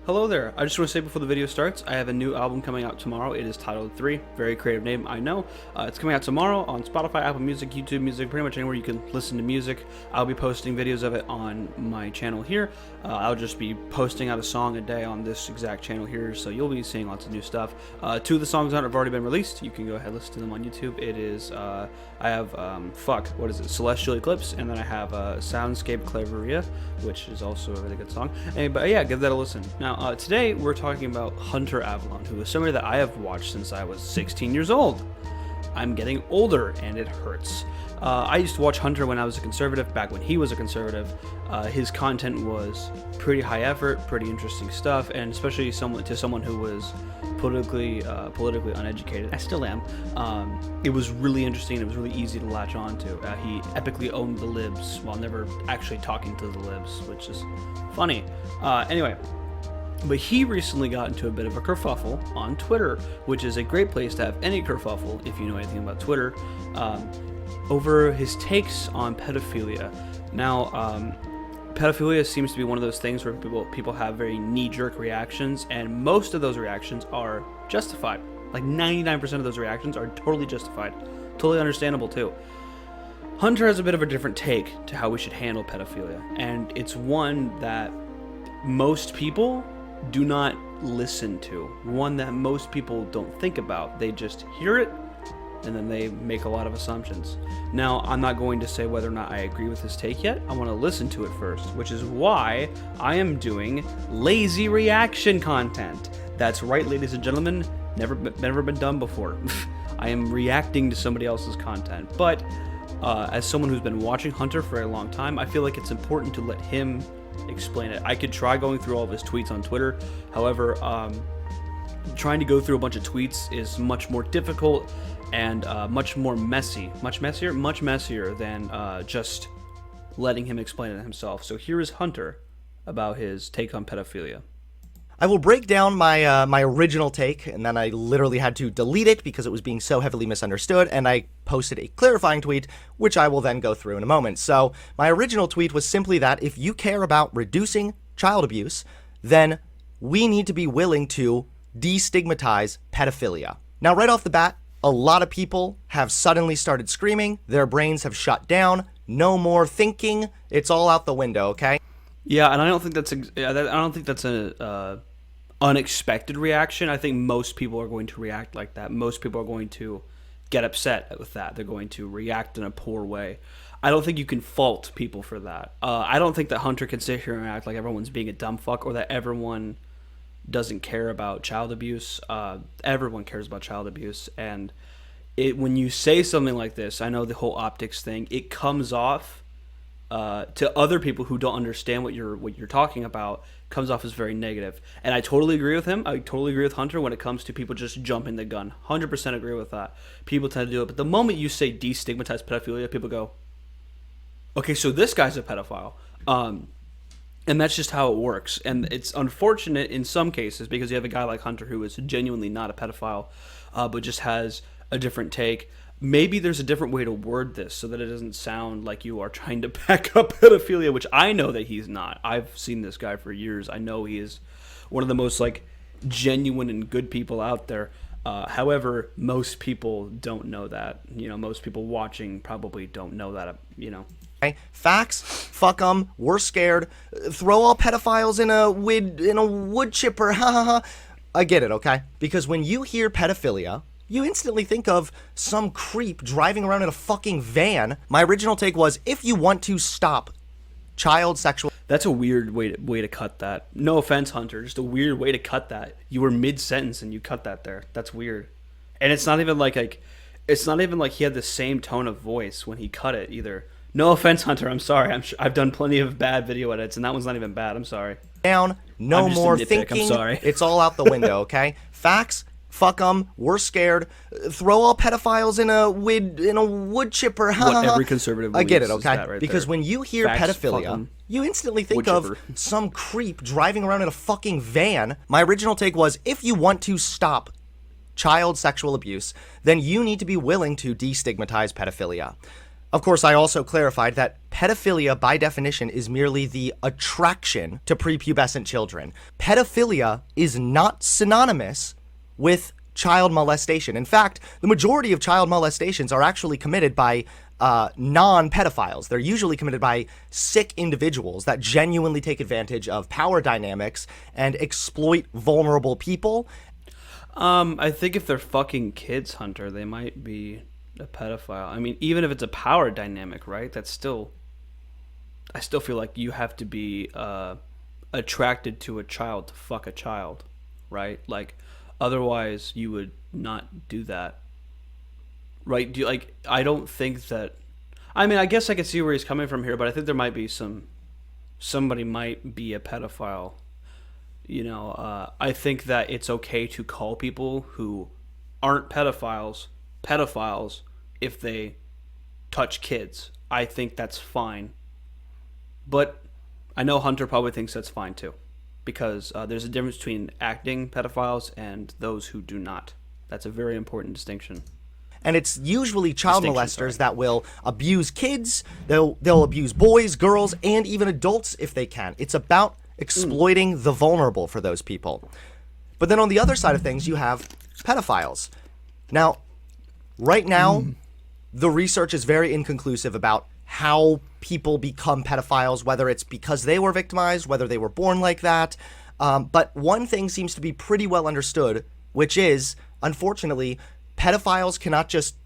Hello there. I just want to say before the video starts, I have a new album coming out tomorrow. It is titled 3. Very creative name, I know. It's coming out tomorrow on Spotify, Apple Music, YouTube Music, pretty much anywhere you can listen to music. I'll be posting videos of it on my channel here. I'll just be posting out a song a day on this exact channel here, so you'll be seeing lots of new stuff. 2 of the songs on it have already been released. You can go ahead and listen to them on YouTube. It is, I have, Celestial Eclipse, and then I have Soundscape Claveria, which is also a really good song. But yeah, give that a listen. Now, today we're talking about Hunter Avallone, who is somebody that I have watched since I was 16 years old. I'm getting older, and it hurts. I used to watch Hunter when I was a conservative, back when he was a conservative. His content was pretty high effort, pretty interesting stuff, and especially to someone who was politically uneducated. I still am. It was really interesting. It was really easy to latch on to. He epically owned the libs while never actually talking to the libs, which is funny. Anyway. But he recently got into a bit of a kerfuffle on Twitter, which is a great place to have any kerfuffle if you know anything about Twitter, over his takes on pedophilia. Now, pedophilia seems to be one of those things where people have very knee-jerk reactions, and most of those reactions are justified. Like 99% of those reactions are totally justified, totally understandable too. Hunter has a bit of a different take to how we should handle pedophilia, and it's one that most people do not listen to, one that most people don't think about. They just hear it and then they make a lot of assumptions. Now, I'm not going to say whether or not I agree with his take yet. I want to listen to it first, which is why I am doing lazy reaction content. That's right, ladies and gentlemen, never been done before. I am reacting to somebody else's content, but as someone who's been watching Hunter for a long time, I feel like it's important to let him explain it. I could try going through all of his tweets on Twitter. However, trying to go through a bunch of tweets is much more difficult and much messier than just letting him explain it himself. So here is Hunter about his take on pedophilia. I will break down my original take, and then I literally had to delete it because it was being so heavily misunderstood, and I posted a clarifying tweet, which I will then go through in a moment. So my original tweet was simply that if you care about reducing child abuse, then we need to be willing to destigmatize pedophilia. Now, right off the bat, a lot of people have suddenly started screaming, their brains have shut down, no more thinking, it's all out the window, okay? Yeah, and I don't think that's a unexpected reaction. I think most people are going to react like that. Most people are going to get upset with that. They're going to react in a poor way. I don't think you can fault people for that. I don't think that Hunter can sit here and act like everyone's being a dumb fuck or that everyone doesn't care about child abuse. Everyone cares about child abuse, and when you say something like this, I know the whole optics thing, it comes off to other people who don't understand what you're talking about, comes off as very negative. And I totally agree with him. I totally agree with Hunter when it comes to people just jumping the gun. 100% agree with that. People tend to do it. But the moment you say destigmatize pedophilia, people go, okay, so this guy's a pedophile. And that's just how it works. And it's unfortunate in some cases because you have a guy like Hunter who is genuinely not a pedophile, but just has a different take. Maybe there's a different way to word this so that it doesn't sound like you are trying to back up pedophilia, which I know that he's not. I've seen this guy for years. I know he is one of the most genuine and good people out there. However, most people don't know that. Most people watching probably don't know that. Facts, fuck them, we're scared. Throw all pedophiles in a wood chipper. Ha ha ha. I get it, okay? Because when you hear pedophilia, you instantly think of some creep driving around in a fucking van. My original take was, if you want to stop child sexual... That's a weird way to cut that. No offense, Hunter, just a weird way to cut that. You were mid-sentence and you cut that there. That's weird. And it's not even like he had the same tone of voice when he cut it either. No offense, Hunter, I'm sorry. I've done plenty of bad video edits, and that one's not even bad. I'm sorry. Down, no more thinking. I'm sorry. It's all out the window, okay? Facts, fuck them, we're scared. Throw all pedophiles in a wood chipper. What every conservative I get it, is okay? that right because there. when you hear Facts, pedophilia, you instantly think wood of chipper. some creep driving around in a fucking van. My original take was, if you want to stop child sexual abuse, then you need to be willing to destigmatize pedophilia. Of course, I also clarified that pedophilia, by definition, is merely the attraction to prepubescent children. Pedophilia is not synonymous with child molestation. In fact, the majority of child molestations are actually committed by non-pedophiles. They're usually committed by sick individuals that genuinely take advantage of power dynamics and exploit vulnerable people. I think if they're fucking kids, Hunter, they might be a pedophile. I mean, even if it's a power dynamic, right? That's still... I still feel like you have to be attracted to a child to fuck a child, right? Like, otherwise you would not do that, right? I don't think that... I mean, I guess I can see where he's coming from here, but I think there might be somebody might be a pedophile. I think that it's okay to call people who aren't pedophiles if they touch kids. I think that's fine. But I know Hunter probably thinks that's fine too, because there's a difference between acting pedophiles and those who do not. That's a very important distinction. And it's usually child molesters that will abuse kids, they'll abuse boys, girls, and even adults if they can. It's about exploiting the vulnerable for those people. But then on the other side of things, you have pedophiles. Now, right now, the research is very inconclusive about how people become pedophiles, whether it's because they were victimized, whether they were born like that. But one thing seems to be pretty well understood, which is, unfortunately, pedophiles cannot just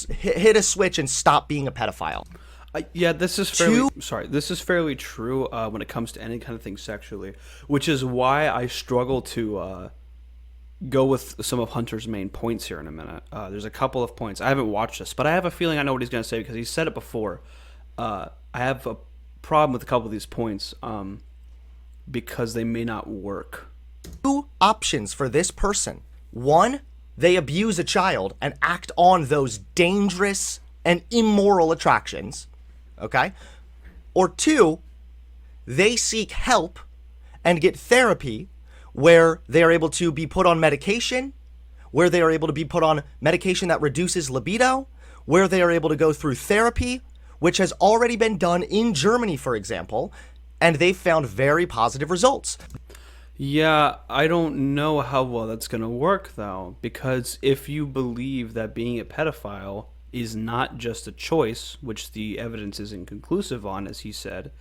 hit a switch and stop being a pedophile. This is fairly true when it comes to any kind of thing sexually, which is why I struggle to go with some of Hunter's main points here in a minute. There's a couple of points. I haven't watched this, but I have a feeling I know what he's going to say because he said it before. I have a problem with a couple of these points because they may not work. Two options for this person. One, they abuse a child and act on those dangerous and immoral attractions. Okay? Or two, they seek help and get therapy where they are able to be put on medication, where they are able to be put on medication that reduces libido, where they are able to go through therapy, which has already been done in Germany, for example, and they've found very positive results. Yeah, I don't know how well that's going to work, though, because if you believe that being a pedophile is not just a choice, which the evidence is inconclusive on, as he said,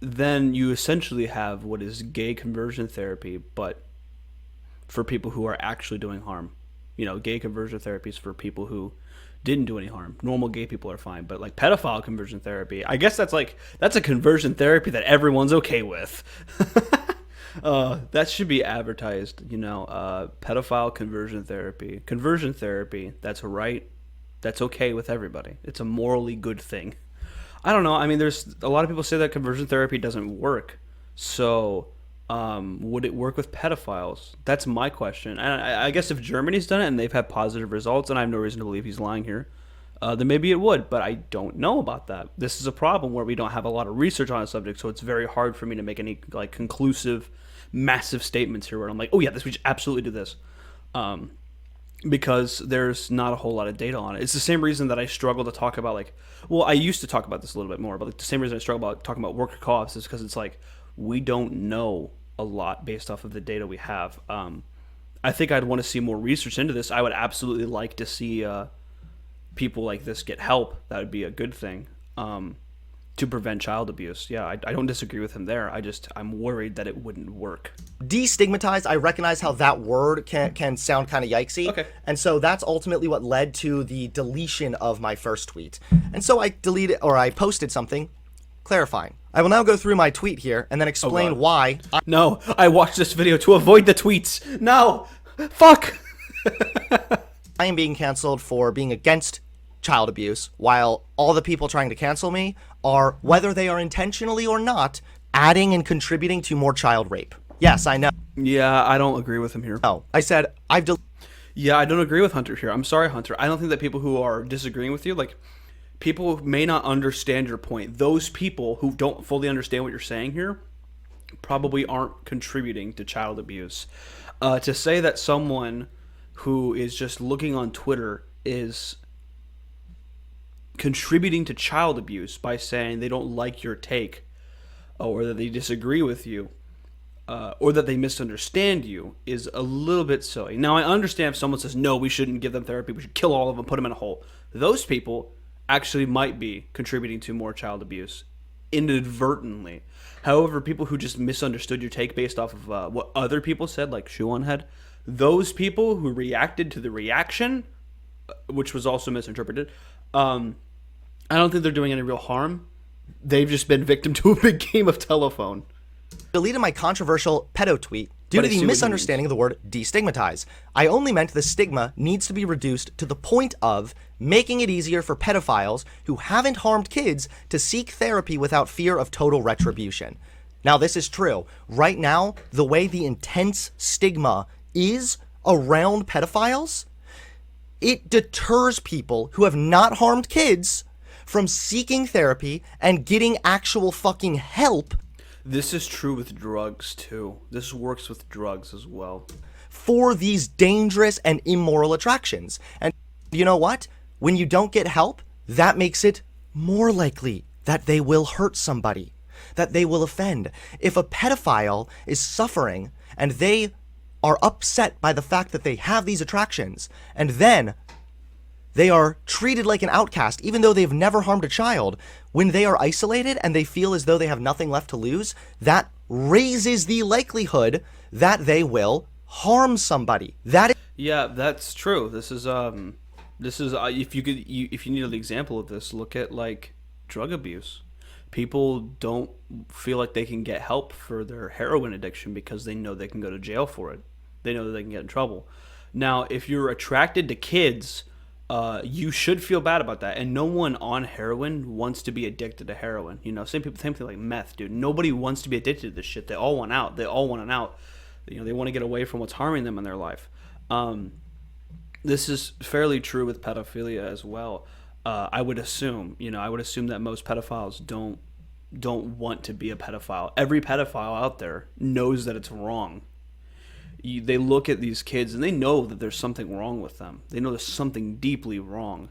then you essentially have what is gay conversion therapy, but for people who are actually doing harm. Gay conversion therapy is for people who didn't do any harm. Normal gay people are fine, but like pedophile conversion therapy, I guess that's a conversion therapy that everyone's okay with. That should be advertised, pedophile conversion therapy, that's right. That's okay with everybody. It's a morally good thing. I don't know. I mean, there's a lot of people say that conversion therapy doesn't work. So, would it work with pedophiles? That's my question. And I guess if Germany's done it and they've had positive results, and I have no reason to believe he's lying here, then maybe it would. But I don't know about that. This is a problem where we don't have a lot of research on the subject, so it's very hard for me to make any conclusive, massive statements here where I'm like, oh yeah, we should absolutely do this. Because there's not a whole lot of data on it. It's the same reason that I struggle to talk about I used to talk about this a little bit more, but the same reason I struggle about talking about worker co-ops is because it's we don't know a lot based off of the data we have. I think I'd want to see more research into this. I would absolutely like to see people like this get help. That would be a good thing to prevent child abuse. Yeah, I don't disagree with him there. I'm worried that it wouldn't work. Destigmatized, I recognize how that word can sound kind of yikesy. Okay. And so that's ultimately what led to the deletion of my first tweet. And so I posted something clarifying. I will now go through my tweet here and then explain why. No, I watched this video to avoid the tweets. No, fuck. I am being canceled for being against child abuse, while all the people trying to cancel me are, whether they are intentionally or not, adding and contributing to more child rape. Yes, I know. Yeah, I don't agree with him here. No, I said Yeah, I don't agree with Hunter here. I'm sorry, Hunter. I don't think that people who are disagreeing with you, people may not understand your point. Those people who don't fully understand what you're saying here probably aren't contributing to child abuse. To say that someone who is just looking on Twitter is contributing to child abuse by saying they don't like your take, or that they disagree with you, or that they misunderstand you is a little bit silly. Now, I understand if someone says, no, we shouldn't give them therapy, we should kill all of them, put them in a hole. Those people actually might be contributing to more child abuse inadvertently. However, people who just misunderstood your take based off of what other people said, like Shoe on Head, those people who reacted to the reaction, which was also misinterpreted, I don't think they're doing any real harm. They've just been victim to a big game of telephone. Deleted my controversial pedo tweet due to the misunderstanding of the word destigmatize. I only meant the stigma needs to be reduced to the point of making it easier for pedophiles who haven't harmed kids to seek therapy without fear of total retribution. Now, this is true. Right now, the way the intense stigma is around pedophiles, it deters people who have not harmed kids from seeking therapy and getting actual fucking help. This is true with drugs, too. This works with drugs as well. For these dangerous and immoral attractions. And you know what? When you don't get help, that makes it more likely that they will hurt somebody, that they will offend. If a pedophile is suffering and they are upset by the fact that they have these attractions, and then they are treated like an outcast, even though they've never harmed a child. When they are isolated and they feel as though they have nothing left to lose, that raises the likelihood that they will harm somebody. Yeah, that's true. This is if you need an example of this, look at like drug abuse. People don't feel like they can get help for their heroin addiction because they know they can go to jail for it. They know that they can get in trouble. Now, if you're attracted to kids, you should feel bad about that, and no one on heroin wants to be addicted to heroin. You know, same thing like meth, dude. Nobody wants to be addicted to this shit. They all want out. They all want an out. You know, they want to get away from what's harming them in their life. This is fairly true with pedophilia as well. I would assume that most pedophiles don't want to be a pedophile. Every pedophile out there knows that it's wrong. They look at these kids and they know that there's something wrong with them. They know there's something deeply wrong.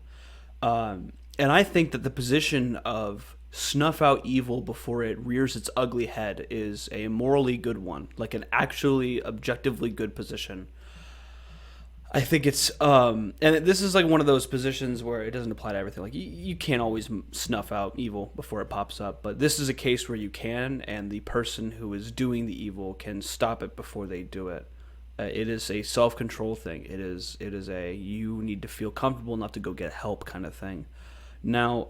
And I think that the position of snuff out evil before it rears its ugly head is a morally good one, like an actually objectively good position. I think it's, and this is like one of those positions where it doesn't apply to everything. Like you can't always snuff out evil before it pops up, but this is a case where you can, and the person who is doing the evil can stop it before they do it. It is a self-control thing. It is a you need to feel comfortable enough to go get help kind of thing. Now,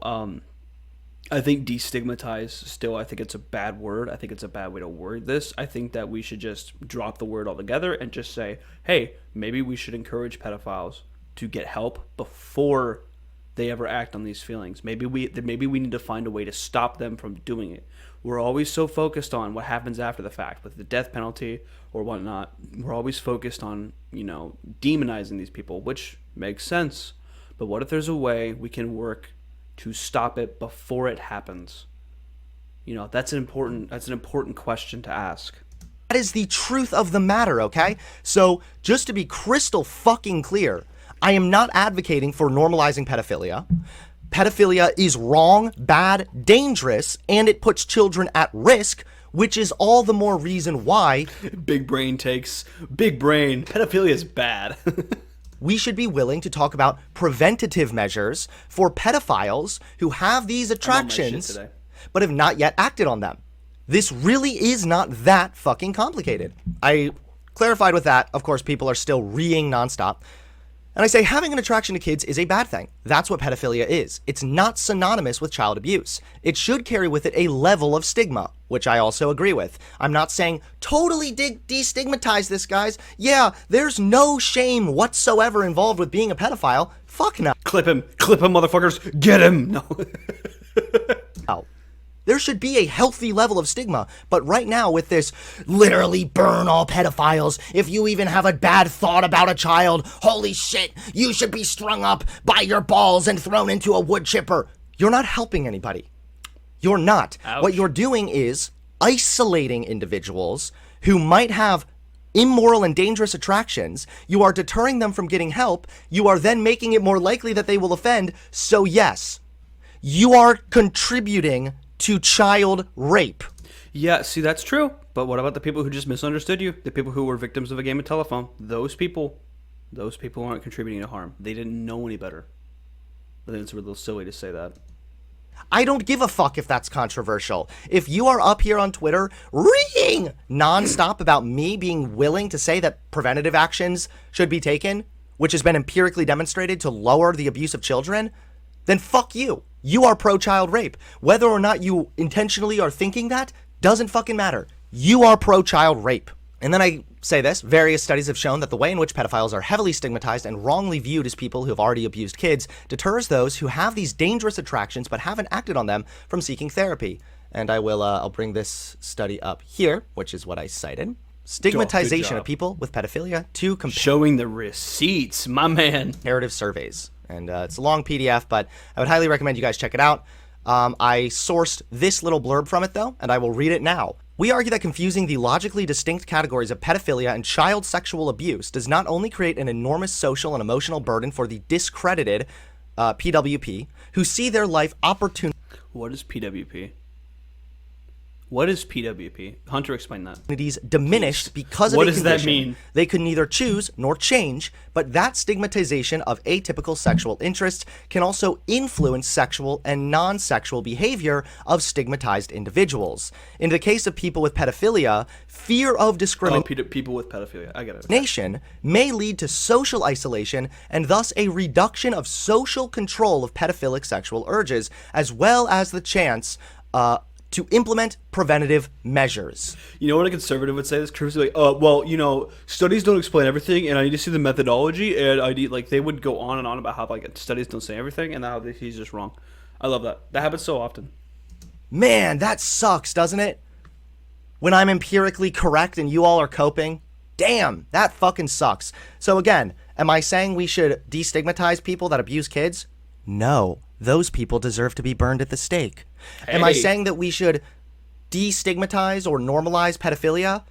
I think destigmatize still, I think it's a bad word. I think it's a bad way to word this. I think that we should just drop the word altogether and just say, hey, maybe we should encourage pedophiles to get help before they ever act on these feelings. Maybe we need to find a way to stop them from doing it. We're always so focused on what happens after the fact with the death penalty or whatnot. We're always focused on, demonizing these people, which makes sense. But what if there's a way we can work to stop it before it happens? That's an important question to ask. That is the truth of the matter, okay? So, just to be crystal fucking clear, I am not advocating for normalizing pedophilia. Pedophilia is wrong, bad, dangerous, and it puts children at risk, which is all the more reason why... Big brain takes. Big brain. Pedophilia is bad. We should be willing to talk about preventative measures for pedophiles who have these attractions, but have not yet acted on them. This really is not that fucking complicated. I clarified with that. Of course, people are still reeing nonstop. And I say having an attraction to kids is a bad thing. That's what pedophilia is. It's not synonymous with child abuse. It should carry with it a level of stigma, which I also agree with. I'm not saying totally destigmatize this, guys. Yeah, there's no shame whatsoever involved with being a pedophile. Fuck no. Clip him, motherfuckers. Get him. No. Oh. There should be a healthy level of stigma, but right now with this literally burn all pedophiles, if you even have a bad thought about a child, holy shit, you should be strung up by your balls and thrown into a wood chipper. You're not helping anybody. You're not. Ouch. What you're doing is isolating individuals who might have immoral and dangerous attractions. You are deterring them from getting help. You are then making it more likely that they will offend. So yes, you are contributing to child rape. Yeah, see, that's true. But what about the people who just misunderstood you? The people who were victims of a game of telephone? Those people aren't contributing to harm. They didn't know any better. I think it's a little silly to say that. I don't give a fuck if that's controversial. If you are up here on Twitter reading nonstop about me being willing to say that preventative actions should be taken, which has been empirically demonstrated to lower the abuse of children, then fuck you. You are pro-child rape. Whether or not you intentionally are thinking that doesn't fucking matter. You are pro-child rape. And then I say this, various studies have shown that the way in which pedophiles are heavily stigmatized and wrongly viewed as people who have already abused kids deters those who have these dangerous attractions but haven't acted on them from seeking therapy. And I'll bring this study up here, which is what I cited. Stigmatization of people with pedophilia to showing the receipts, my man. Comparative surveys. And it's a long PDF, but I would highly recommend you guys check it out. I sourced this little blurb from it, though, and I will read it now. We argue that confusing the logically distinct categories of pedophilia and child sexual abuse does not only create an enormous social and emotional burden for the discredited PWP, who see their life opportunities. What is PWP? What is PWP? Hunter, explain that. Diminished because of what a does condition that mean? They could neither choose nor change, but that stigmatization of atypical sexual interests can also influence sexual and non-sexual behavior of stigmatized individuals. In the case of people with pedophilia, fear of discrimination people with pedophilia. I get it. May lead to social isolation and thus a reduction of social control of pedophilic sexual urges, as well as the chance to implement preventative measures. You know what a conservative would say? This conservative would be like, studies don't explain everything, and I need to see the methodology, and I need, they would go on and on about how, studies don't say everything, and how he's just wrong. I love that. That happens so often. Man, that sucks, doesn't it? When I'm empirically correct and you all are coping? Damn, that fucking sucks. So again, am I saying we should destigmatize people that abuse kids? No, those people deserve to be burned at the stake. Hey. Am I saying that we should destigmatize or normalize pedophilia?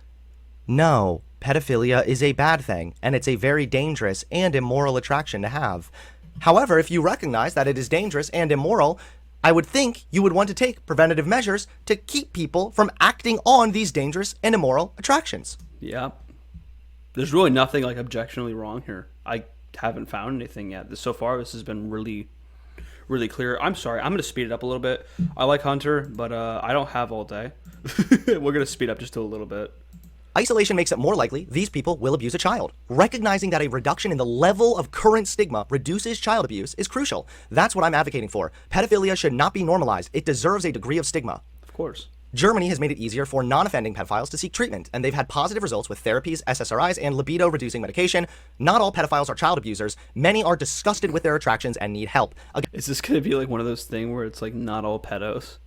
No, pedophilia is a bad thing, and it's a very dangerous and immoral attraction to have. However, if you recognize that it is dangerous and immoral, I would think you would want to take preventative measures to keep people from acting on these dangerous and immoral attractions. Yeah. There's really nothing objectionably wrong here. I haven't found anything yet. So far, this has been really clear. I'm sorry. I'm going to speed it up a little bit. I like Hunter, but I don't have all day. We're going to speed up just a little bit. Isolation makes it more likely these people will abuse a child. Recognizing that a reduction in the level of current stigma reduces child abuse is crucial. That's what I'm advocating for. Pedophilia should not be normalized. It deserves a degree of stigma. Of course. Germany has made it easier for non-offending pedophiles to seek treatment, and they've had positive results with therapies, SSRIs, and libido-reducing medication. Not all pedophiles are child abusers. Many are disgusted with their attractions and need help. Is this going to be one of those things where it's not all pedos?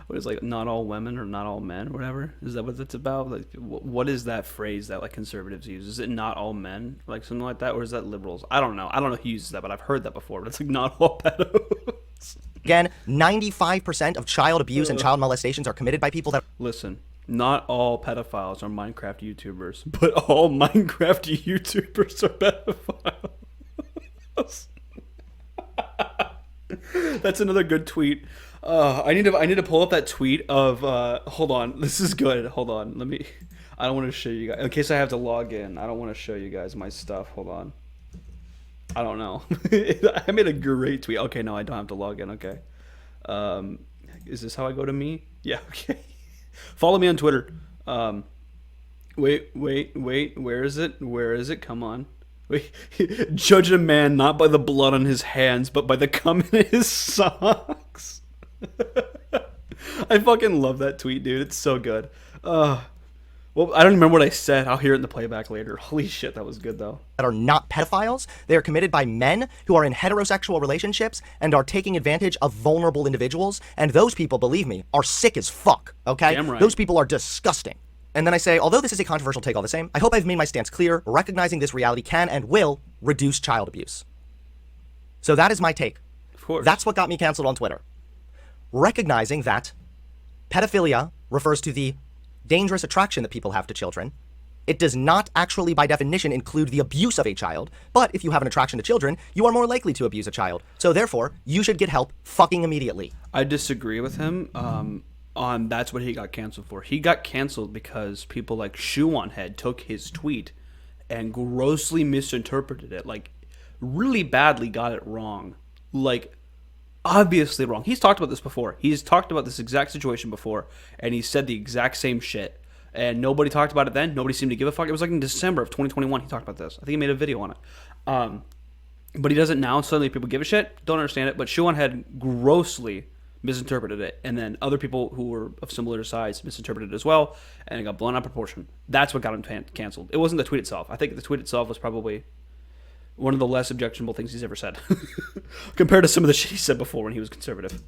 What is not all women or not all men or whatever? Is that what it's about? What is that phrase that conservatives use? Is it not all men? Something like that? Or is that liberals? I don't know. I don't know who uses that, but I've heard that before. But it's not all pedos. Again, 95% of child abuse and child molestations are committed by people that... Listen, not all pedophiles are Minecraft YouTubers, but all Minecraft YouTubers are pedophiles. That's another good tweet. I need to pull up that tweet of hold on. This is good. Hold on. I don't want to show you guys in case I have to log in. I don't want to show you guys my stuff. Hold on. I don't know. I made a great tweet. Okay, no, I don't have to log in. Okay. Is this how I go to me? Yeah, okay. Follow me on Twitter. Wait. Where is it? Come on. Wait. Judge a man not by the blood on his hands, but by the cum in his socks. I fucking love that tweet, dude. It's so good. Well, I don't remember what I said. I'll hear it in the playback later. Holy shit, that was good, though. That are not pedophiles. They are committed by men who are in heterosexual relationships and are taking advantage of vulnerable individuals. And those people, believe me, are sick as fuck, okay? Damn right. Those people are disgusting. And then I say, although this is a controversial take all the same, I hope I've made my stance clear, recognizing this reality can and will reduce child abuse. So that is my take. Of course. That's what got me canceled on Twitter. Recognizing that pedophilia refers to the dangerous attraction that people have to children, It does not actually, by definition, include the abuse of a child, but if you have an attraction to children, you are more likely to abuse a child. So therefore, you should get help fucking immediately. I disagree with him on that's what he got canceled for. He got canceled because people like Shoe on Head took his tweet and grossly misinterpreted it, like really badly got it wrong, like obviously wrong. He's talked about this before. He's talked about this exact situation before, and he said the exact same shit. And nobody talked about it then. Nobody seemed to give a fuck. It was like in December of 2021 he talked about this. I think he made a video on it. But he doesn't now. Suddenly people give a shit. Don't understand it. But Shoe on Head grossly misinterpreted it. And then other people who were of similar size misinterpreted it as well. And it got blown out of proportion. That's what got him canceled. It wasn't the tweet itself. I think the tweet itself was probably one of the less objectionable things he's ever said. Compared to some of the shit he said before when he was conservative.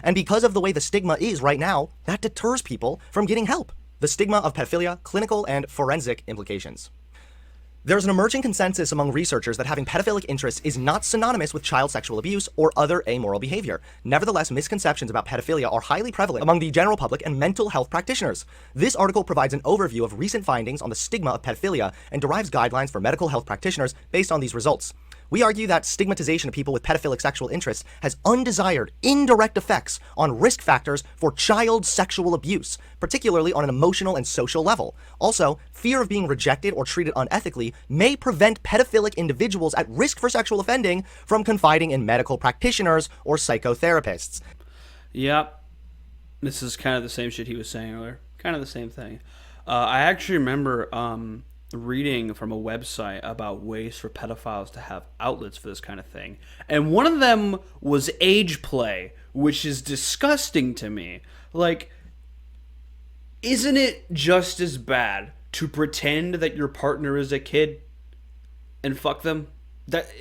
And because of the way the stigma is right now, that deters people from getting help. The stigma of pedophilia, clinical and forensic implications. There's an emerging consensus among researchers that having pedophilic interests is not synonymous with child sexual abuse or other amoral behavior. Nevertheless, misconceptions about pedophilia are highly prevalent among the general public and mental health practitioners. This article provides an overview of recent findings on the stigma of pedophilia and derives guidelines for medical health practitioners based on these results. We argue that stigmatization of people with pedophilic sexual interests has undesired, indirect effects on risk factors for child sexual abuse, particularly on an emotional and social level. Also, fear of being rejected or treated unethically may prevent pedophilic individuals at risk for sexual offending from confiding in medical practitioners or psychotherapists. Yep. This is kind of the same shit he was saying earlier. Kind of the same thing. I actually remember reading from a website about ways for pedophiles to have outlets for this kind of thing. And one of them was age play, which is disgusting to me. Like, isn't it just as bad to pretend that your partner is a kid and fuck them?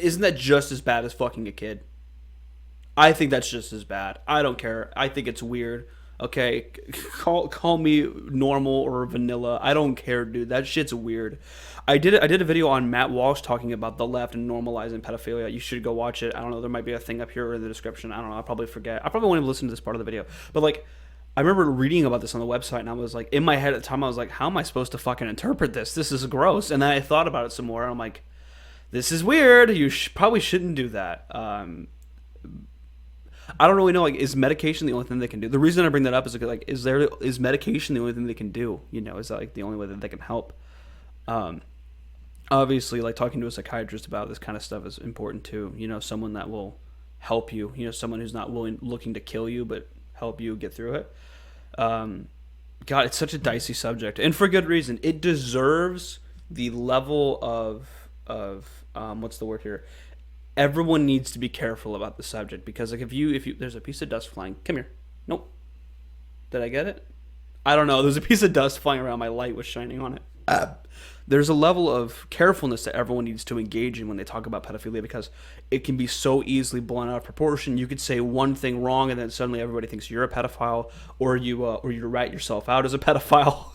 Isn't that just as bad as fucking a kid? I think that's just as bad. I don't care. I think it's weird. Okay, call me normal or vanilla. I don't care, dude. That shit's weird. I did a video on Matt Walsh talking about the left and normalizing pedophilia. You should go watch it. I don't know. There might be a thing up here in the description. I don't know. I'll probably forget. I probably won't even listen to this part of the video. But like, I remember reading about this on the website, and I was like, in my head at the time, I was like, how am I supposed to fucking interpret this? This is gross. And then I thought about it some more, and I'm like, this is weird. You probably shouldn't do that. I don't really know. Like, is medication the only thing they can do? The reason I bring that up is like, is medication the only thing they can do? You know, is that like the only way that they can help? Obviously, like talking to a psychiatrist about this kind of stuff is important too. You know, someone that will help you. You know, someone who's not looking to kill you, but help you get through it. God, it's such a dicey subject, and for good reason. It deserves the level of what's the word here? Everyone needs to be careful about the subject, because like if you there's a piece of dust flying. Come here. Nope. Did I get it? I don't know. There's a piece of dust flying around. My light was shining on it. There's a level of carefulness that everyone needs to engage in when they talk about pedophilia, because it can be so easily blown out of proportion. You could say one thing wrong, and then suddenly everybody thinks you're a pedophile, or you rat yourself out as a pedophile.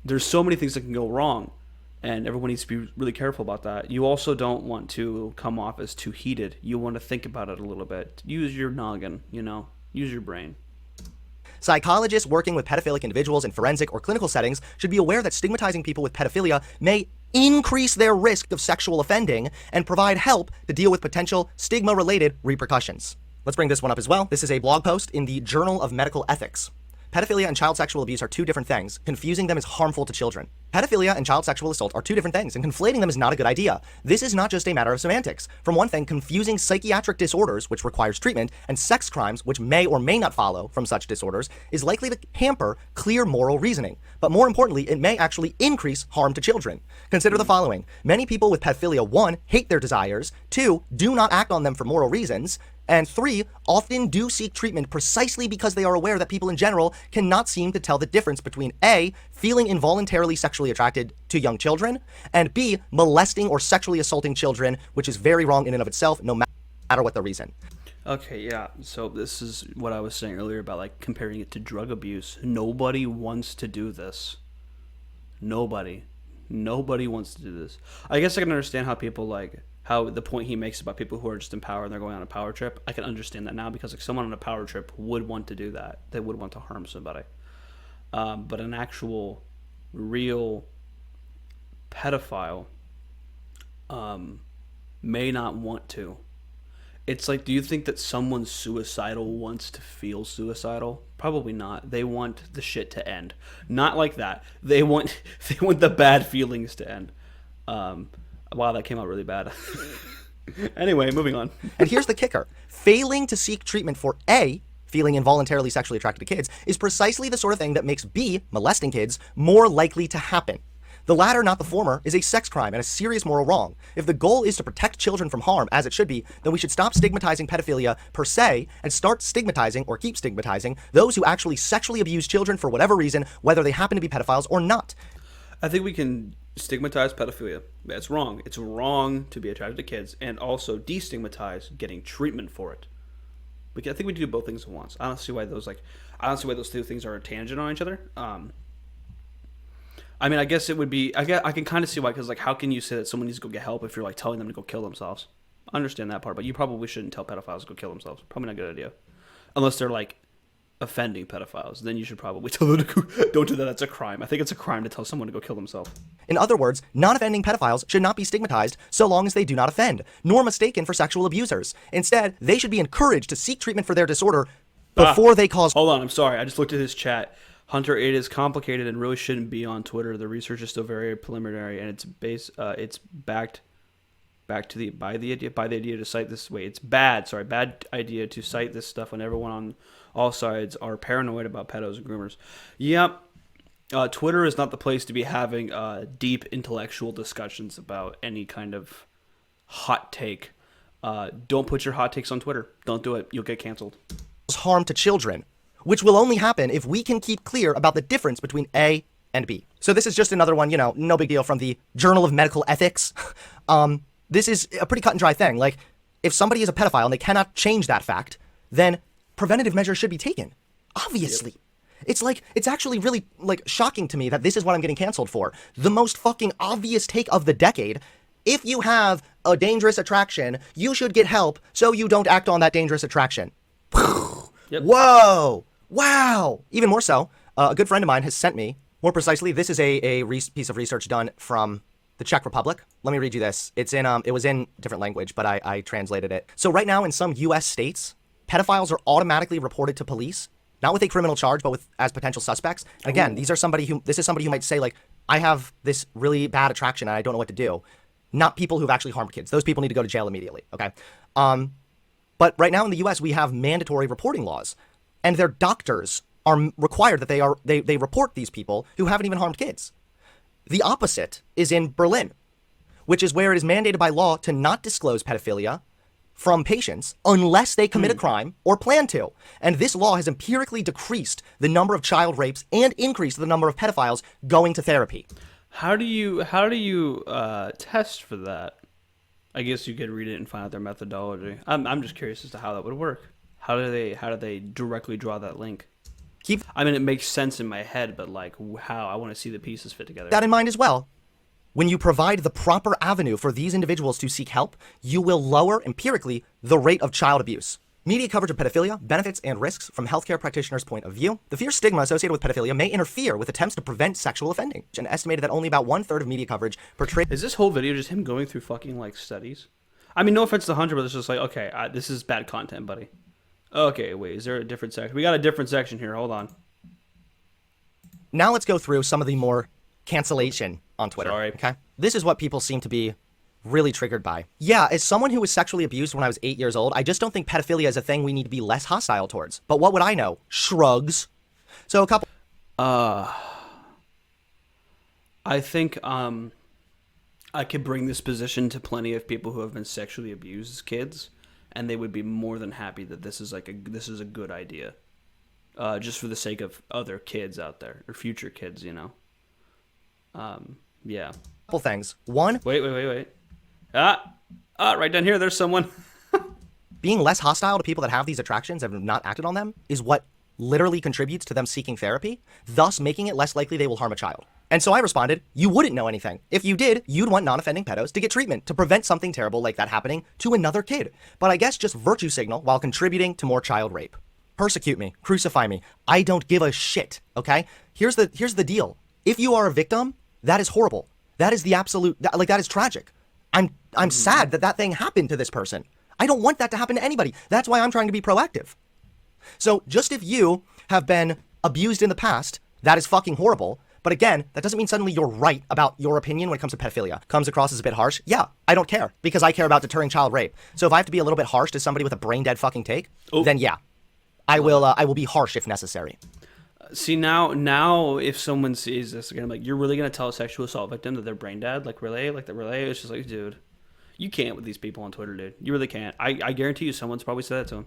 There's so many things that can go wrong. And everyone needs to be really careful about that. You also don't want to come off as too heated. You want to think about it a little bit. Use your noggin, you know? Use your brain. Psychologists working with pedophilic individuals in forensic or clinical settings should be aware that stigmatizing people with pedophilia may increase their risk of sexual offending and provide help to deal with potential stigma-related repercussions. Let's bring this one up as well. This is a blog post in the Journal of Medical Ethics. Pedophilia and child sexual abuse are two different things. Confusing them is harmful to children. Pedophilia and child sexual assault are two different things, and conflating them is not a good idea. This is not just a matter of semantics. For one thing, confusing psychiatric disorders, which requires treatment, and sex crimes, which may or may not follow from such disorders, is likely to hamper clear moral reasoning. But more importantly, it may actually increase harm to children. Consider the following. Many people with pedophilia, 1, hate their desires, 2, do not act on them for moral reasons, and 3, often do seek treatment precisely because they are aware that people in general cannot seem to tell the difference between A, feeling involuntarily sexually attracted to young children, and B, molesting or sexually assaulting children, which is very wrong in and of itself, no matter what the reason. Okay, yeah. So this is what I was saying earlier about like comparing it to drug abuse. Nobody wants to do this. Nobody wants to do this. I guess I can understand how people like how the point he makes about people who are just in power and they're going on a power trip. I can understand that now, because like someone on a power trip would want to do that. They would want to harm somebody. But an actual, real pedophile may not want to. It's like, do you think that someone suicidal wants to feel suicidal? Probably not. They want the shit to end. Not like that. They want the bad feelings to end. Wow, that came out really bad. Anyway, moving on. And here's the kicker. Failing to seek treatment for A, feeling involuntarily sexually attracted to kids, is precisely the sort of thing that makes B, molesting kids, more likely to happen. The latter, not the former, is a sex crime and a serious moral wrong. If the goal is to protect children from harm, as it should be, then we should stop stigmatizing pedophilia per se and start stigmatizing, or keep stigmatizing, those who actually sexually abuse children for whatever reason, whether they happen to be pedophiles or not. I think we can stigmatize pedophilia. That's wrong. It's wrong to be attracted to kids, and also destigmatize getting treatment for it. I think we do both things at once. I don't see why those two things are a tangent on each other. I mean, I guess it would be. I can kind of see why, because like, how can you say that someone needs to go get help if you're like telling them to go kill themselves? I understand that part, but you probably shouldn't tell pedophiles to go kill themselves. Probably not a good idea, unless they're like offending pedophiles. Then you should probably tell them to go, don't do that. That's a crime. I think it's a crime to tell someone to go kill themselves. In other words, non-offending pedophiles should not be stigmatized so long as they do not offend, nor mistaken for sexual abusers. Instead, they should be encouraged to seek treatment for their disorder before they cause. Hold on, I'm sorry. I just looked at his chat. Hunter, it is complicated and really shouldn't be on Twitter. The research is still very preliminary, and it's backed by the idea to cite this. Wait, it's bad idea to cite this stuff when everyone on all sides are paranoid about pedos and groomers. Yep. Twitter is not the place to be having deep intellectual discussions about any kind of hot take. Don't put your hot takes on Twitter. Don't do it. You'll get canceled. Harm to children, which will only happen if we can keep clear about the difference between A and B. So this is just another one, no big deal, from the Journal of Medical Ethics. This is a pretty cut and dry thing. Like, if somebody is a pedophile and they cannot change that fact, then preventative measures should be taken. Obviously. Yep. It's actually really, shocking to me that this is what I'm getting canceled for. The most fucking obvious take of the decade. If you have a dangerous attraction, you should get help so you don't act on that dangerous attraction. Yep. Whoa! Wow! Even more so, a good friend of mine has sent me, more precisely, this is a piece of research done from the Czech Republic. Let me read you this. It was in different language, but I translated it. So right now in some US states, pedophiles are automatically reported to police, not with a criminal charge, but as potential suspects. And again, this is somebody who might say, like, I have this really bad attraction and I don't know what to do. Not people who've actually harmed kids. Those people need to go to jail immediately, okay? But right now in the US, we have mandatory reporting laws, and their doctors are required that they report these people who haven't even harmed kids. The opposite is in Berlin, which is where it is mandated by law to not disclose pedophilia from patients unless they commit a crime or plan to. And this law has empirically decreased the number of child rapes and increased the number of pedophiles going to therapy. How do you test for that? I guess you could read it and find out their methodology. I'm just curious as to how that would work. How do they directly draw that link? It makes sense in my head, but like, how? I want to see the pieces fit together. That in mind as well. When you provide the proper avenue for these individuals to seek help, you will lower empirically the rate of child abuse. Media coverage of pedophilia, benefits and risks from healthcare practitioners' point of view. The fierce stigma associated with pedophilia may interfere with attempts to prevent sexual offending, and estimated that only about 1/3 of media coverage portrays. Is this whole video just him going through fucking like studies? I mean, no offense to Hunter, but it's just like, okay, this is bad content, buddy. Okay, wait, is there a different section? We got a different section here. Hold on. Now let's go through some of the more cancellation on Twitter. Sorry. Okay. This is what people seem to be really triggered by. Yeah, as someone who was sexually abused when I was 8 years old, I just don't think pedophilia is a thing we need to be less hostile towards. But what would I know? Shrugs. So a couple. I think I could bring this position to plenty of people who have been sexually abused as kids, and they would be more than happy that this is a good idea, just for the sake of other kids out there or future kids, Yeah. Couple things. One. Wait. Right down here, there's someone. Being less hostile to people that have these attractions and have not acted on them is what literally contributes to them seeking therapy, thus making it less likely they will harm a child. And so I responded, you wouldn't know anything. If you did, you'd want non-offending pedos to get treatment to prevent something terrible like that happening to another kid. But I guess just virtue signal while contributing to more child rape. Persecute me, crucify me. I don't give a shit, okay? Here's the deal. If you are a victim, that is horrible. That is the absolute, that is tragic. I'm sad that that thing happened to this person. I don't want that to happen to anybody. That's why I'm trying to be proactive. So just if you have been abused in the past, that is fucking horrible. But again, that doesn't mean suddenly you're right about your opinion when it comes to pedophilia. Comes across as a bit harsh? Yeah, I don't care, because I care about deterring child rape. So if I have to be a little bit harsh to somebody with a brain dead fucking take, then yeah, I will be harsh if necessary. See, now if someone sees this again, I'm like, you're really gonna tell a sexual assault victim that they're brain dead? Like really? It's just like, dude, you can't with these people on Twitter, dude. You really can't. I guarantee you, someone's probably said that to him.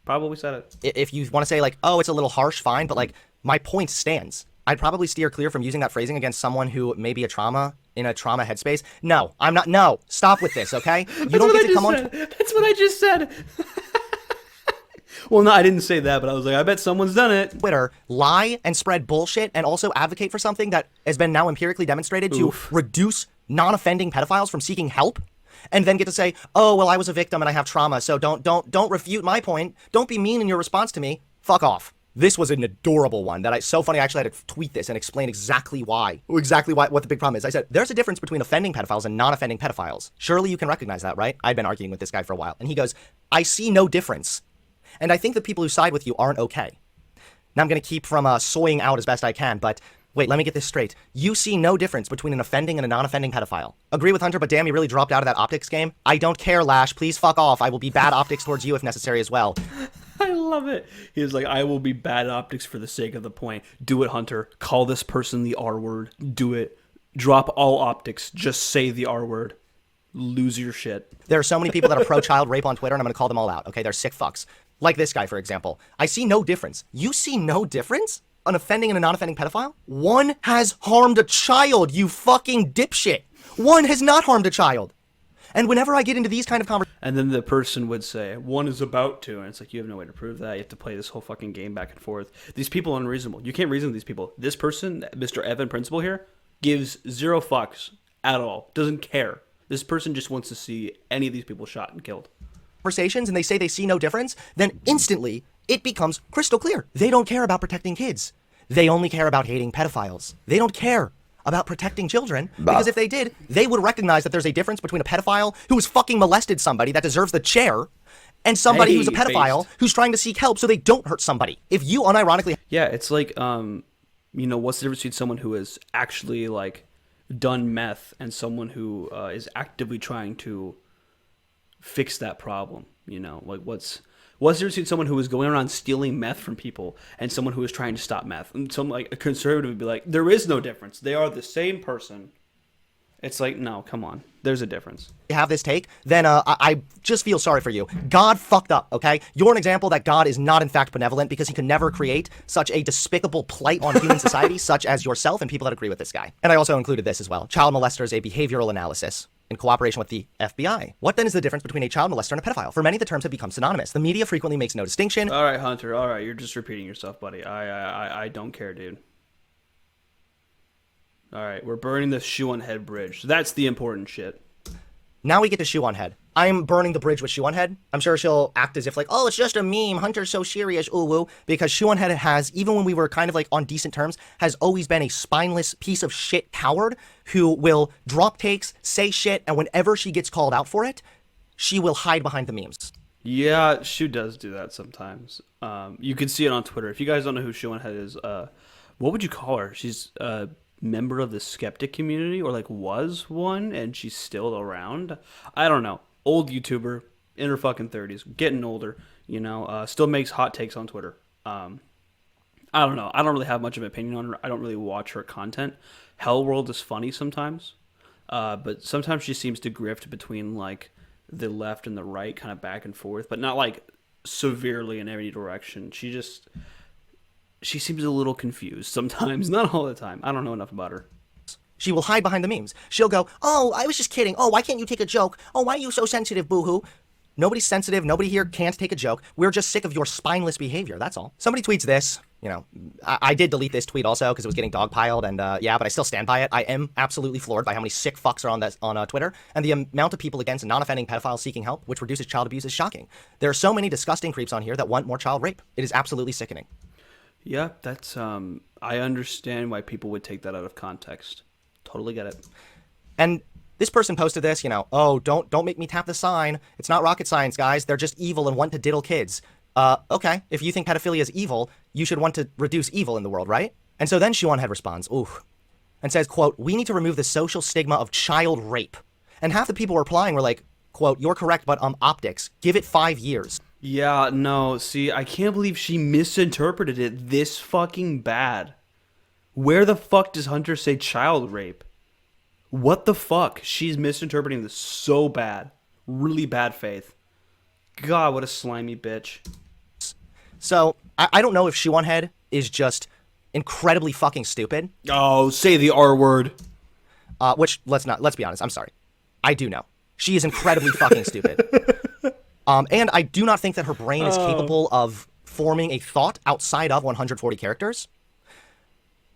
Probably said it. If you want to say like, oh, it's a little harsh, fine, but like my point stands. I'd probably steer clear from using that phrasing against someone who may be in a trauma headspace. No, I'm not. No, stop with this, okay? You don't get to come on. That's what I just said. Well, no, I didn't say that, but I was like, I bet someone's done it. Twitter, lie and spread bullshit and also advocate for something that has been now empirically demonstrated to reduce non-offending pedophiles from seeking help, and then get to say, oh, well, I was a victim and I have trauma, so don't refute my point. Don't be mean in your response to me. Fuck off. This was an adorable one that so funny I actually had to tweet this and explain exactly what the big problem is. I said, there's a difference between offending pedophiles and non-offending pedophiles. Surely you can recognize that, right? I'd been arguing with this guy for a while. And he goes, I see no difference. And I think the people who side with you aren't okay. Now I'm going to keep from soying out as best I can, but wait, let me get this straight. You see no difference between an offending and a non-offending pedophile. Agree with Hunter, but damn, he really dropped out of that optics game. I don't care, Lash. Please fuck off. I will be bad optics towards you if necessary as well. I love it. He was like, I will be bad optics for the sake of the point. Do it, Hunter. Call this person the R word. Do it. Drop all optics. Just say the R word. Lose your shit. There are so many people that are pro-child rape on Twitter, and I'm going to call them all out. Okay, they're sick fucks. Like this guy, for example. I see no difference. You see no difference? An offending and a non-offending pedophile? One has harmed a child, you fucking dipshit. One has not harmed a child. And whenever I get into these kind of conversations... And then the person would say, one is about to. And it's like, you have no way to prove that. You have to play this whole fucking game back and forth. These people are unreasonable. You can't reason with these people. This person, Mr. Evan Principal here, gives zero fucks at all. Doesn't care. This person just wants to see any of these people shot and killed. ...conversations and they say they see no difference, then instantly it becomes crystal clear. They don't care about protecting kids. They only care about hating pedophiles. They don't care about protecting children, because if they did, they would recognize that there's a difference between a pedophile who has fucking molested somebody that deserves the chair and somebody who's a pedophile who's trying to seek help so they don't hurt somebody. If you unironically... Yeah, it's like, what's the difference between someone who has actually, like, done meth and someone who is actively trying to fix that problem? Like, what's the difference between someone who is going around stealing meth from people and someone who is trying to stop meth? And some, like, a conservative would be like, there is no difference. They are the same person. It's like, no, come on. There's a difference. You have this take, then I just feel sorry for you. God fucked up, okay? You're an example that God is not in fact benevolent, because he could never create such a despicable plight on human society such as yourself and people that agree with this guy. And I also included this as well. Child molesters, a behavioral analysis in cooperation with the FBI. What then is the difference between a child molester and a pedophile? For many, the terms have become synonymous. The media frequently makes no distinction. All right, Hunter. All right, you're just repeating yourself, buddy. I don't care, dude. All right, we're burning the shoe on head bridge. That's the important shit. Now we get to shoe on head. I'm burning the bridge with shoe on head. I'm sure she'll act as if like, oh, it's just a meme. Hunter's so serious, ooh woo. Because shoe on head has, even when we were kind of like on decent terms, has always been a spineless piece of shit coward who will drop takes, say shit, and whenever she gets called out for it, she will hide behind the memes. Yeah, Shu does do that sometimes. You can see it on Twitter. If you guys don't know who Shoe on Head is, what would you call her? She's a member of the skeptic community, or like was one, and she's still around. I don't know. Old YouTuber, in her fucking 30s, getting older, still makes hot takes on Twitter. I don't know. I don't really have much of an opinion on her. I don't really watch her content. Hell World is funny sometimes, but sometimes she seems to grift between like the left and the right, kind of back and forth, but not like severely in any direction. She seems a little confused sometimes, not all the time. I don't know enough about her. She will hide behind the memes. She'll go, oh, I was just kidding. Oh, why can't you take a joke? Oh, why are you so sensitive, boo-hoo? Nobody's sensitive. Nobody here can't take a joke. We're just sick of your spineless behavior. That's all. Somebody tweets this. I did delete this tweet also because it was getting dogpiled, and but I still stand by it. I am absolutely floored by how many sick fucks are on Twitter, and the amount of people against non-offending pedophiles seeking help, which reduces child abuse, is shocking. There are so many disgusting creeps on here that want more child rape. It is absolutely sickening. Yeah, that's I understand why people would take that out of context. Totally get it. And this person posted this, you know, oh, don't make me tap the sign. It's not rocket science, guys. They're just evil and want to diddle kids. Okay, if you think pedophilia is evil, you should want to reduce evil in the world, right? And so then Shuonhead responds, ooh, and says, quote, we need to remove the social stigma of child rape. And half the people replying were like, quote, you're correct, but optics. Give it 5 years. Yeah, no, see, I can't believe she misinterpreted it this fucking bad. Where the fuck does Hunter say child rape? What the fuck? She's misinterpreting this so bad. Really bad faith. God, what a slimy bitch. So, I don't know if Shuonhead is just incredibly fucking stupid. Oh, say the R word. Which, let's be honest, I'm sorry. I do know. She is incredibly fucking stupid. And I do not think that her brain is capable of forming a thought outside of 140 characters.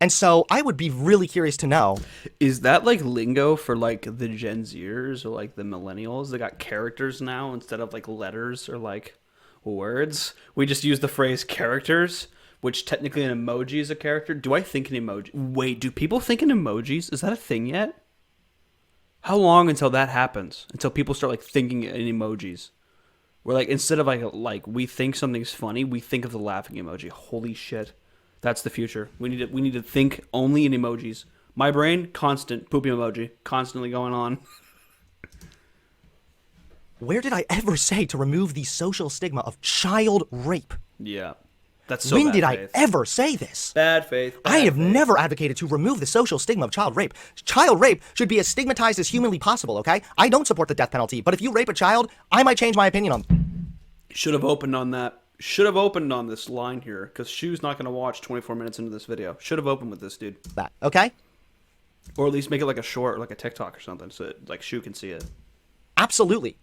And so I would be really curious to know. Is that like lingo for like the Gen Zers or like the millennials? They got characters now instead of like letters or like words. We just use the phrase characters, which technically an emoji is a character. Do I think an emoji? Wait, do people think in emojis? Is that a thing yet? How long until that happens? Until people start like thinking in emojis? Where like instead of like we think something's funny, we think of the laughing emoji. Holy shit. That's the future. We need to think only in emojis. My brain, constant poopy emoji, constantly going on. Where did I ever say to remove the social stigma of child rape? Yeah. That's so when bad did faith. I ever say this? Bad faith. Bad I have faith. never advocated to remove the social stigma of child rape. Child rape should be as stigmatized as humanly possible, okay? I don't support the death penalty, but if you rape a child, I might change my opinion on. Should have opened on that. Should have opened on this line here, because Shu's not going to watch 24 minutes into this video. Should have opened with this, dude. That, okay? Or at least make it like a short, like a TikTok or something, so that, like Shu can see it. Absolutely.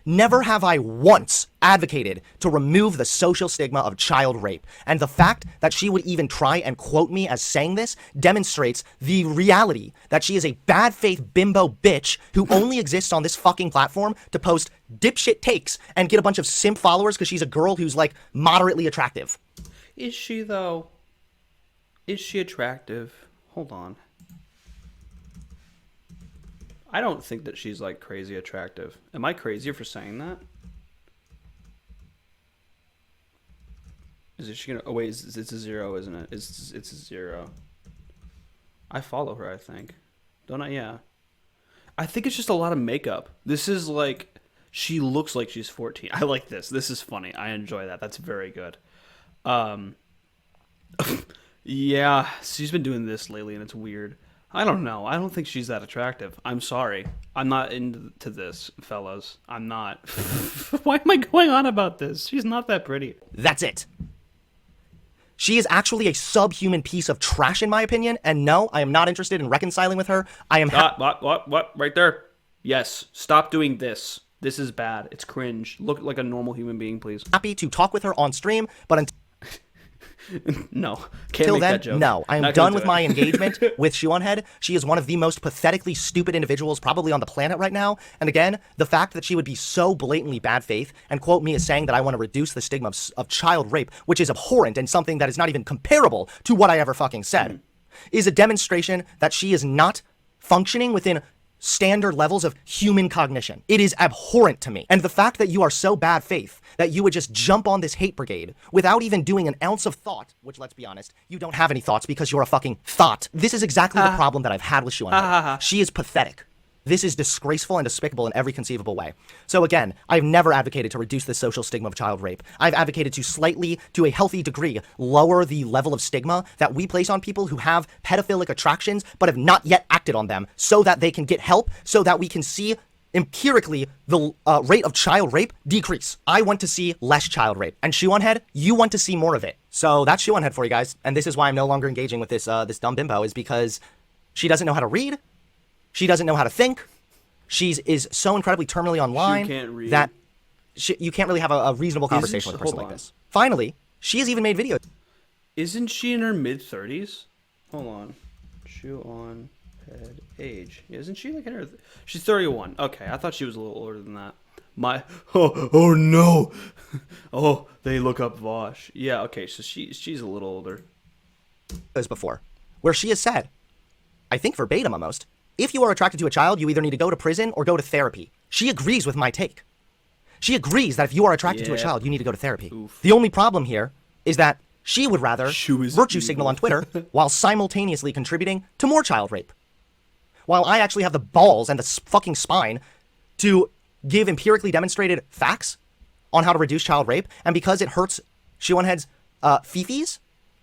Never have I once advocated to remove the social stigma of child rape. And the fact that she would even try and quote me as saying this demonstrates the reality that she is a bad faith bimbo bitch who only exists on this fucking platform to post dipshit takes and get a bunch of simp followers because she's a girl who's like moderately attractive. Is she, though? Is she attractive? Hold on. I don't think that she's like crazy attractive. Am I crazy for saying that? Is she gonna? Oh wait, it's a 0, isn't it? It's a 0. I follow her, I think. Don't I? Yeah. I think it's just a lot of makeup. This is like she looks like she's 14. I like this. This is funny. I enjoy that. That's very good. Yeah, she's been doing this lately, and it's weird. I don't know. I don't think she's that attractive. I'm sorry. I'm not into this, fellas. I'm not. Why am I going on about this? She's not that pretty. That's it. She is actually a subhuman piece of trash, in my opinion. And no, I am not interested in reconciling with her. I am. What? Right there. Yes. Stop doing this. This is bad. It's cringe. Look like a normal human being, please. Happy to talk with her on stream, but No. Can't Till make then, that joke. no. I am Not done gonna with do my it. engagement with Shuonhead. She is one of the most pathetically stupid individuals probably on the planet right now. And again, the fact that she would be so blatantly bad faith and quote me as saying that I want to reduce the stigma of child rape, which is abhorrent and something that is not even comparable to what I ever fucking said, is a demonstration that she is not functioning within standard levels of human cognition. It is abhorrent to me. And the fact that you are so bad faith that you would just jump on this hate brigade without even doing an ounce of thought, which, let's be honest, you don't have any thoughts because you're a fucking thought. This is exactly the problem that I've had with Shuonhead. She is pathetic. This is disgraceful and despicable in every conceivable way. So again, I've never advocated to reduce the social stigma of child rape. I've advocated to a healthy degree, lower the level of stigma that we place on people who have pedophilic attractions but have not yet acted on them so that they can get help, so that we can see empirically the rate of child rape decrease. I want to see less child rape. And Shuonhead, you want to see more of it. So that's Shuonhead for you guys. And this is why I'm no longer engaging with this dumb bimbo, is because she doesn't know how to read. She doesn't know how to think. She is so incredibly terminally online that you can't really have a reasonable conversation with a person like this. Finally, she has even made videos. Isn't she in her mid-30s? Hold on. Shuonhead age. Isn't she like in her... She's 31. Okay, I thought she was a little older than that. Oh no. Oh, they look up Vosh. Yeah, okay, so she's a little older. Before, where she has said, I think verbatim almost, if you are attracted to a child, you either need to go to prison or go to therapy. She agrees with my take. She agrees that if you are attracted to a child, you need to go to therapy. Oof. The only problem here is that she would rather virtue evil. signal on Twitter while simultaneously contributing to more child rape. While I actually have the balls and the fucking spine to give empirically demonstrated facts on how to reduce child rape, and because it hurts Shionhead's fifis,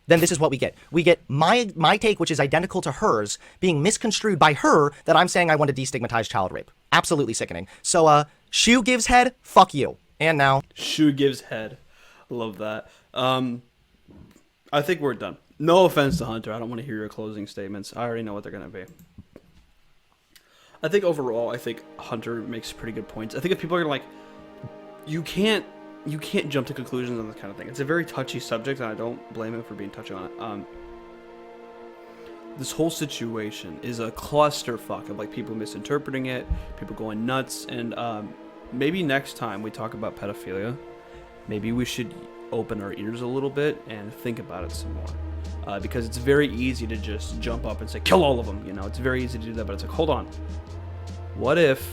then this is what we get. We get my take, which is identical to hers, being misconstrued by her that I'm saying I want to destigmatize child rape. Absolutely sickening. So, Shu gives head, fuck you. And now... Shu gives head. Love that. I think we're done. No offense to Hunter. I don't want to hear your closing statements. I already know what they're going to be. I think overall, I think Hunter makes pretty good points. I think if people are like, you can't jump to conclusions on this kind of thing. It's a very touchy subject, and I don't blame him for being touchy on it. This whole situation is a clusterfuck of like people misinterpreting it, people going nuts, and maybe next time we talk about pedophilia, maybe we should open our ears a little bit and think about it some more. Because it's very easy to just jump up and say, kill all of them, you know, it's very easy to do that, but it's like, hold on. What if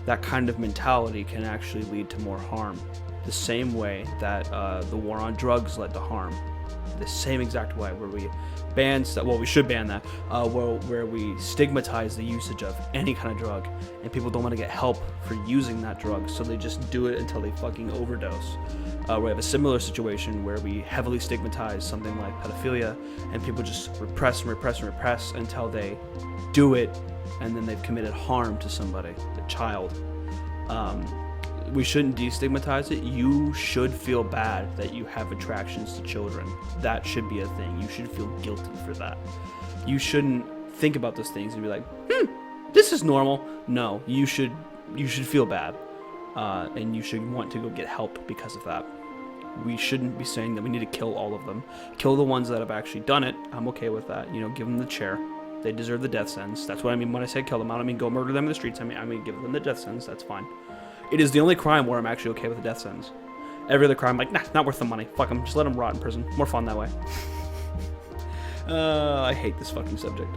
that kind of mentality can actually lead to more harm? The same way that the war on drugs led to harm. The same exact way, where we ban, well, we should ban that, where we stigmatize the usage of any kind of drug, and people don't want to get help for using that drug, so they just do it until they fucking overdose. We have a similar situation where we heavily stigmatize something like pedophilia, and people just repress and repress and repress until they do it, and then they've committed harm to somebody, a child. We shouldn't destigmatize it. You should feel bad that you have attractions to children. That should be a thing. You should feel guilty for that. You shouldn't think about those things and be like, this is normal. No, you should feel bad, and you should want to go get help because of that. We shouldn't be saying that we need to kill all of them. Kill the ones that have actually done it. I'm okay with that. You know, give them the chair. They deserve the death sentence. That's what I mean when I say kill them. I don't mean go murder them in the streets. I mean give them the death sentence. That's fine. It is the only crime where I'm actually okay with the death sentence. Every other crime, like, nah, not worth the money. Fuck them. Just let them rot in prison. More fun that way. I hate this fucking subject.